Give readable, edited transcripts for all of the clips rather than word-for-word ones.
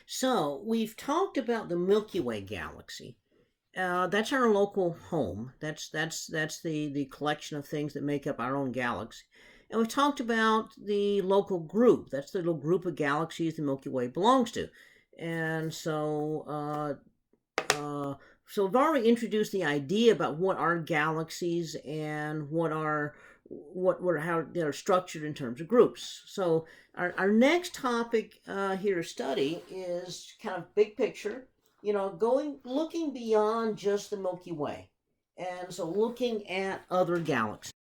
So we've talked about the Milky Way galaxy. That's our local home. That's the collection of things that make up our own galaxy. And we've talked about the local group. That's the little group of galaxies the Milky Way belongs to. And so we've already introduced the idea about what are galaxies and what how they're structured in terms of groups. So our next topic here to study is kind of big picture, looking beyond just the Milky Way, and so looking at other galaxies.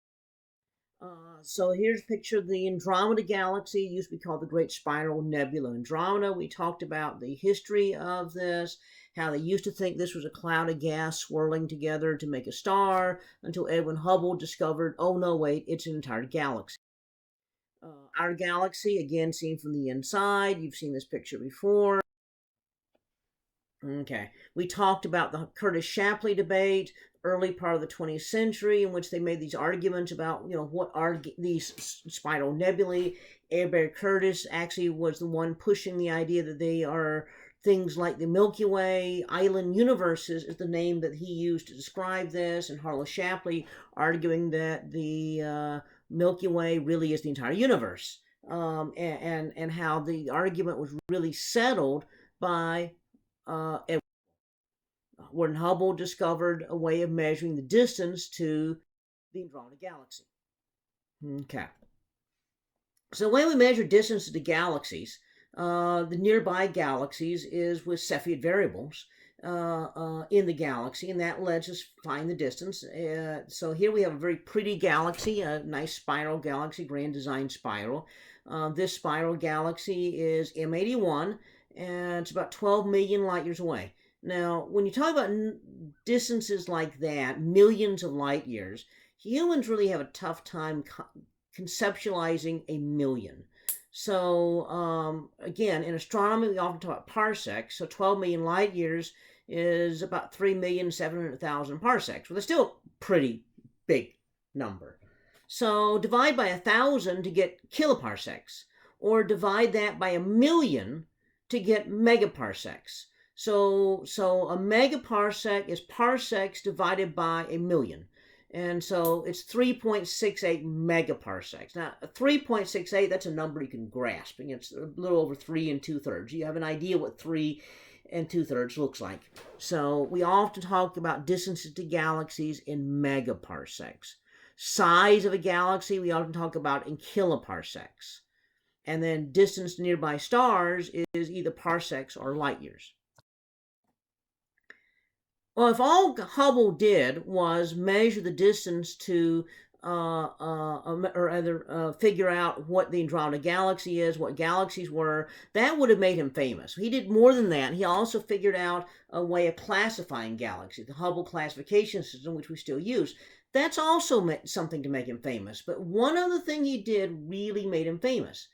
So here's a picture of the Andromeda Galaxy. It used to be called the Great Spiral Nebula Andromeda. We talked about the history of this, how they used to think this was a cloud of gas swirling together to make a star, until Edwin Hubble discovered, oh no, wait, it's an entire galaxy. Our galaxy, again, seen from the inside. You've seen this picture before. Okay. We talked about the Curtis-Shapley debate, early part of the 20th century, in which they made these arguments about, what are these spiral nebulae. Abel Curtis actually was the one pushing the idea that they are things like the Milky Way. Island universes is the name that he used to describe this, and Harlow Shapley arguing that the Milky Way really is the entire universe, and how the argument was really settled by when Hubble discovered a way of measuring the distance to the Andromeda Galaxy. Okay. So the way we measure distances to galaxies, the nearby galaxies, is with Cepheid variables in the galaxy, and that lets us find the distance. So here we have a very pretty galaxy, a nice spiral galaxy, grand design spiral. This spiral galaxy is M81, and it's about 12 million light years away. Now, when you talk about distances like that, millions of light years, humans really have a tough time conceptualizing a million. So, again, in astronomy, we often talk about parsecs. So 12 million light years is about 3,700,000 parsecs. Well, that's still a pretty big number. So divide by 1,000 to get kiloparsecs, or divide that by 1,000,000 to get megaparsecs. So a megaparsec is parsecs divided by 1,000,000. And so it's 3.68 megaparsecs. Now, 3.68, that's a number you can grasp. And it's a little over 3 2/3. You have an idea what 3 2/3 looks like. So we often talk about distances to galaxies in megaparsecs. Size of a galaxy, we often talk about in kiloparsecs. And then distance to nearby stars is either parsecs or light years. Well, if all Hubble did was measure the distance to, figure out what the Andromeda Galaxy is, what galaxies were, that would have made him famous. He did more than that. He also figured out a way of classifying galaxies, the Hubble classification system, which we still use. That's also something to make him famous. But one other thing he did really made him famous.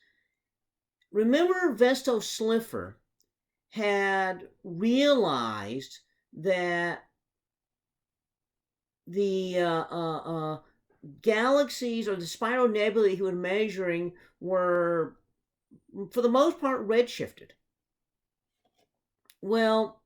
Remember, Vesto Slipher had realized that the galaxies, or the spiral nebulae he was measuring, were, for the most part, redshifted. Well,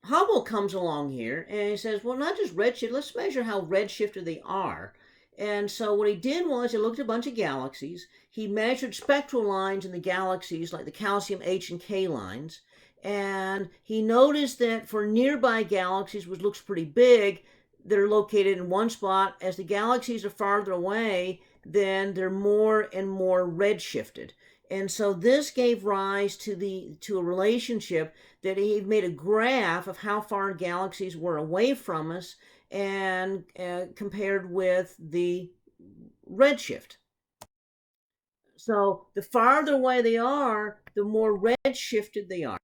Hubble comes along here and he says, well, not just redshift, let's measure how redshifted they are. And so what he did was he looked at a bunch of galaxies. He measured spectral lines in the galaxies, like the calcium H and K lines. And he noticed that for nearby galaxies, which looks pretty big, they're located in one spot. As the galaxies are farther away, then they're more and more redshifted. And so this gave rise to a relationship that he made a graph of how far galaxies were away from us, and compared with the redshift. So the farther away they are, the more redshifted they are.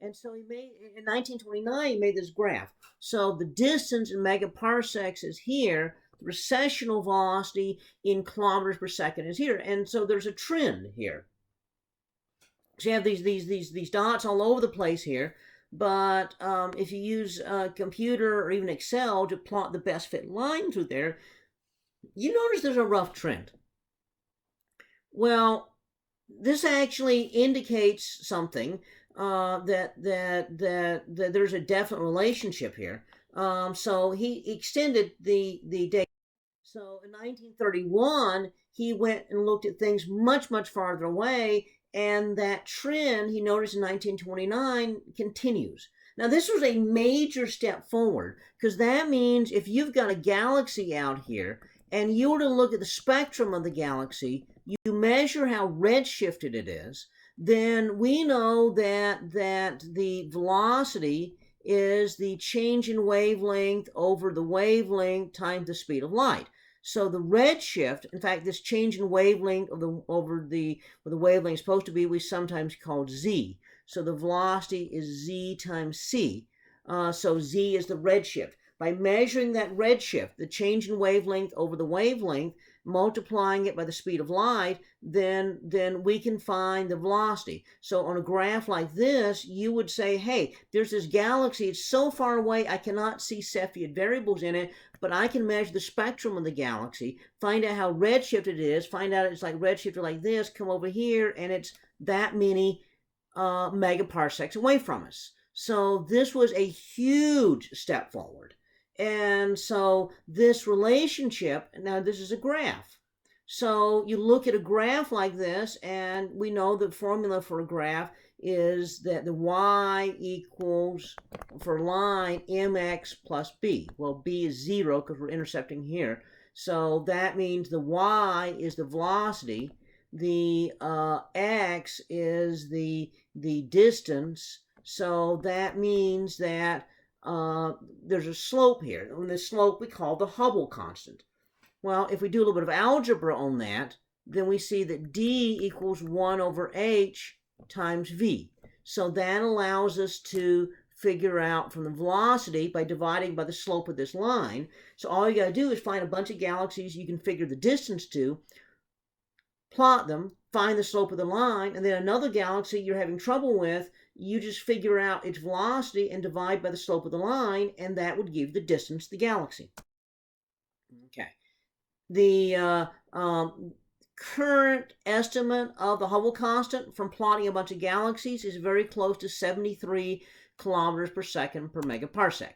And so he made, in 1929, he made this graph. So the distance in megaparsecs is here. The recessional velocity in kilometers per second is here. And so there's a trend here. So you have these dots all over the place here. But if you use a computer or even Excel to plot the best fit line through there, you notice there's a rough trend. Well, this actually indicates something. that there's a definite relationship here. So he extended the date. So in 1931, he went and looked at things much, much farther away, and that trend he noticed in 1929 continues. Now, this was a major step forward because that means if you've got a galaxy out here and you were to look at the spectrum of the galaxy, you measure how redshifted it is, then we know that the velocity is the change in wavelength over the wavelength times the speed of light. So the redshift, in fact, this change in wavelength of over the where the wavelength is supposed to be, we sometimes call z. So the velocity is z times c. So z is the redshift. By measuring that redshift, the change in wavelength over the wavelength, multiplying it by the speed of light, then we can find the velocity. So on a graph like this, you would say, hey, there's this galaxy. It's so far away, I cannot see Cepheid variables in it, but I can measure the spectrum of the galaxy, find out how redshifted it is, find out it's like redshifted like this, come over here, and it's that many megaparsecs away from us. So this was a huge step forward. And so this relationship, now this is a graph. So you look at a graph like this, and we know the formula for a graph is that the y equals, for line, mx plus b. Well, b is 0 because we're intercepting here. So that means the y is the velocity, the x is the distance. So that means that there's a slope here, and this slope we call the Hubble constant. Well, if we do a little bit of algebra on that, then we see that d equals 1 over h times v. So that allows us to figure out from the velocity by dividing by the slope of this line. So all you got to do is find a bunch of galaxies you can figure the distance to, plot them, find the slope of the line, and then another galaxy you're having trouble with, you just figure out its velocity and divide by the slope of the line, and that would give the distance to the galaxy. Okay. The current estimate of the Hubble constant from plotting a bunch of galaxies is very close to 73 kilometers per second per megaparsec.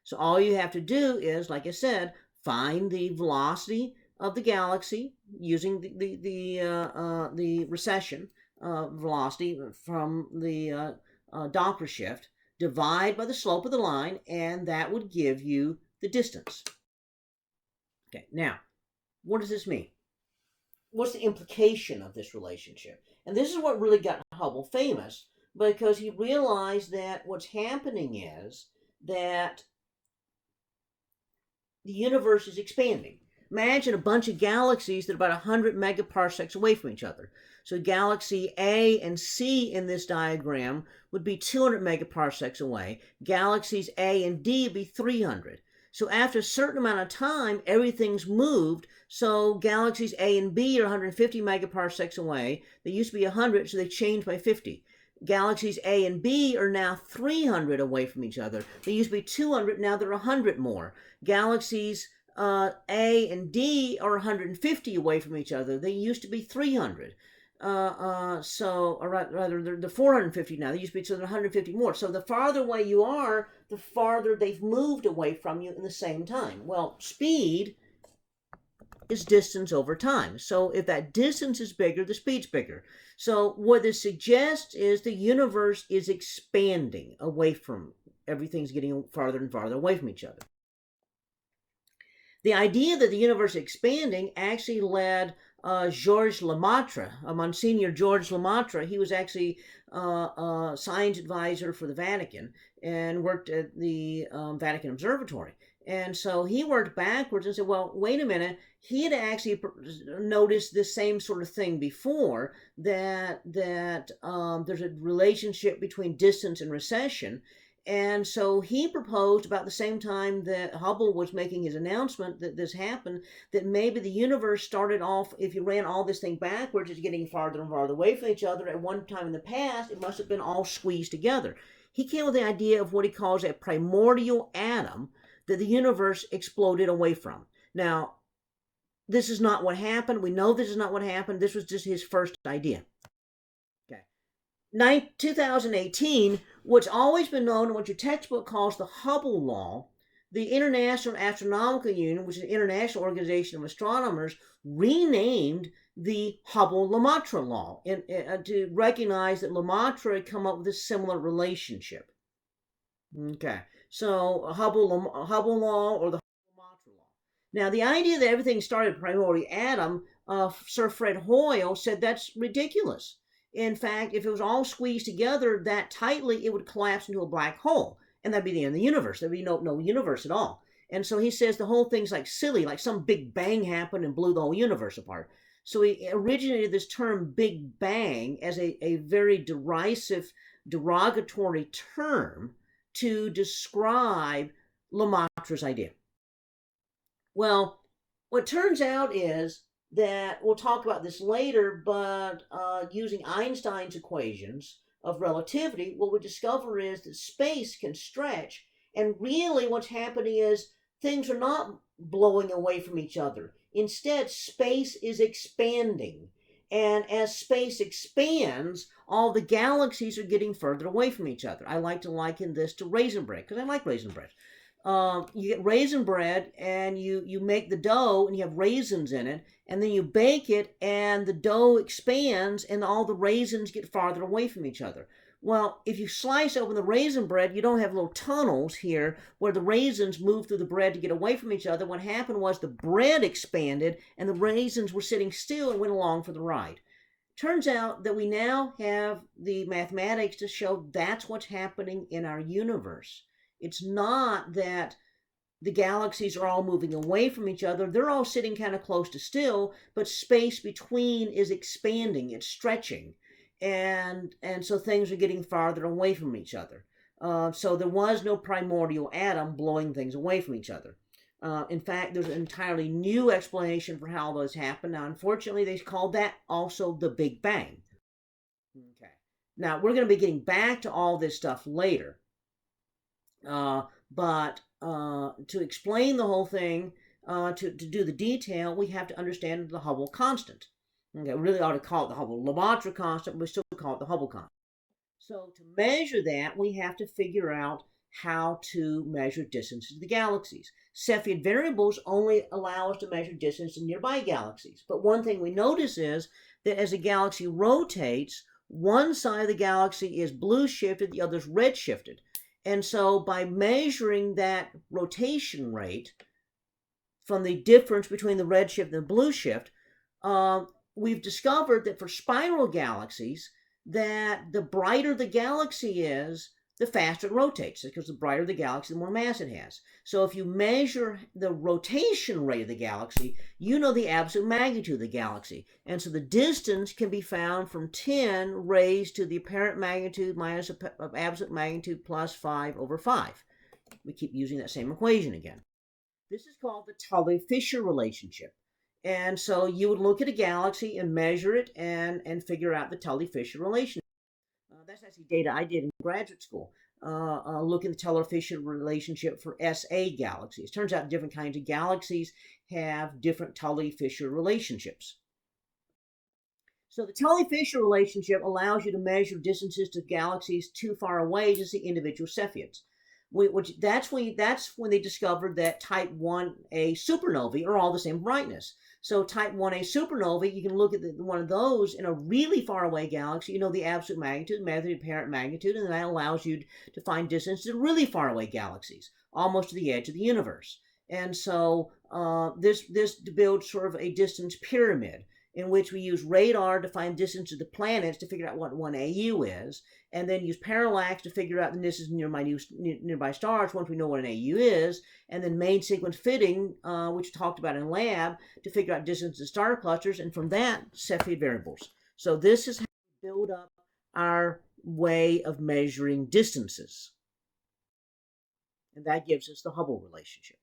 So all you have to do is, like I said, find the velocity of the galaxy using the recession velocity from the Doppler shift, divide by the slope of the line, and that would give you the distance. Okay, now, what does this mean? What's the implication of this relationship? And this is what really got Hubble famous, because he realized that what's happening is that the universe is expanding. Imagine a bunch of galaxies that are about 100 megaparsecs away from each other. So galaxy A and C in this diagram would be 200 megaparsecs away. Galaxies A and D would be 300. So after a certain amount of time, everything's moved. So galaxies A and B are 150 megaparsecs away. They used to be 100, so they changed by 50. Galaxies A and B are now 300 away from each other. They used to be 200, now they're 100 more. Galaxies A and D are 150 away from each other. They used to be 300. Or rather, they're 450 now. They used to be, so they're 150 more. So the farther away you are, the farther they've moved away from you in the same time. Well, speed is distance over time. So if that distance is bigger, the speed's bigger. So what this suggests is the universe is expanding away from, everything's getting farther and farther away from each other. The idea that the universe is expanding actually led Georges LeMaitre, Monsignor Georges LeMaitre. He was actually a science advisor for the Vatican and worked at the Vatican Observatory. And so he worked backwards and said, well, wait a minute. He had actually noticed this same sort of thing before, that there's a relationship between distance and recession. And so he proposed about the same time that Hubble was making his announcement that this happened, that maybe the universe started off, if you ran all this thing backwards, it's getting farther and farther away from each other. At one time in the past, it must have been all squeezed together. He came with the idea of what he calls a primordial atom that the universe exploded away from. Now, this is not what happened. We know this is not what happened. This was just his first idea. Okay. 2018, what's always been known and what your textbook calls the Hubble Law, the International Astronomical Union, which is an international organization of astronomers, renamed the Hubble LeMaitre Law to recognize that LeMaitre had come up with a similar relationship. Okay, so Hubble Law or the Hubble-LeMaitre Law. Now, the idea that everything started primordial atom, Sir Fred Hoyle said that's ridiculous. In fact, if it was all squeezed together that tightly, it would collapse into a black hole, and that'd be the end of the universe. There'd be no universe at all. And so he says the whole thing's like silly, like some big bang happened and blew the whole universe apart. So he originated this term Big Bang as a very derisive, derogatory term to describe Lemaitre's idea. Well, what turns out is that we'll talk about this later, but using Einstein's equations of relativity, what we discover is that space can stretch, and really what's happening is things are not blowing away from each other. Instead, space is expanding. And as space expands, all the galaxies are getting further away from each other. I like to liken this to raisin bread because I like raisin bread. You get raisin bread and you make the dough and you have raisins in it, and then you bake it and the dough expands and all the raisins get farther away from each other. Well, if you slice open the raisin bread, you don't have little tunnels here where the raisins move through the bread to get away from each other. What happened was the bread expanded and the raisins were sitting still and went along for the ride. Turns out that we now have the mathematics to show that's what's happening in our universe. It's not that the galaxies are all moving away from each other. They're all sitting kind of close to still, but space between is expanding, it's stretching. And so things are getting farther away from each other. So there was no primordial atom blowing things away from each other. In fact, there's an entirely new explanation for how those happen. Now, unfortunately, they called that also the Big Bang. Okay. Now, we're going to be getting back to all this stuff later. But to explain the whole thing, to do the detail, we have to understand the Hubble constant. Okay, we really ought to call it the Hubble LeMaitre constant, but we still call it the Hubble constant. So to measure that, we have to figure out how to measure distances to the galaxies. Cepheid variables only allow us to measure distance to nearby galaxies. But one thing we notice is that as a galaxy rotates, one side of the galaxy is blue shifted, the other is red shifted. And so by measuring that rotation rate from the difference between the red shift and the blue shift, we've discovered that for spiral galaxies, that the brighter the galaxy is, the faster it rotates, because the brighter the galaxy, the more mass it has. So if you measure the rotation rate of the galaxy, you know the absolute magnitude of the galaxy. And so the distance can be found from 10 raised to the apparent magnitude minus absolute magnitude plus 5 over 5. We keep using that same equation again. This is called the Tully-Fisher relationship. And so you would look at a galaxy and measure it and figure out the Tully-Fisher relationship. That's actually data I did in graduate school, looking at the Tully-Fisher relationship for SA galaxies. Turns out different kinds of galaxies have different Tully-Fisher relationships. So the Tully-Fisher relationship allows you to measure distances to galaxies too far away to see individual Cepheids. That's when they discovered that type 1a supernovae are all the same brightness. So type 1a supernovae, you can look at one of those in a really far away galaxy, you know the absolute magnitude, the apparent magnitude, and that allows you to find distance to really far away galaxies, almost to the edge of the universe. And so this builds sort of a distance pyramid in which we use radar to find distance to the planets to figure out what 1AU is, and then use parallax to figure out the distance nearby stars once we know what an AU is, and then main sequence fitting, which we talked about in lab, to figure out distance to star clusters, and from that, Cepheid variables. So this is how we build up our way of measuring distances. And that gives us the Hubble relationship.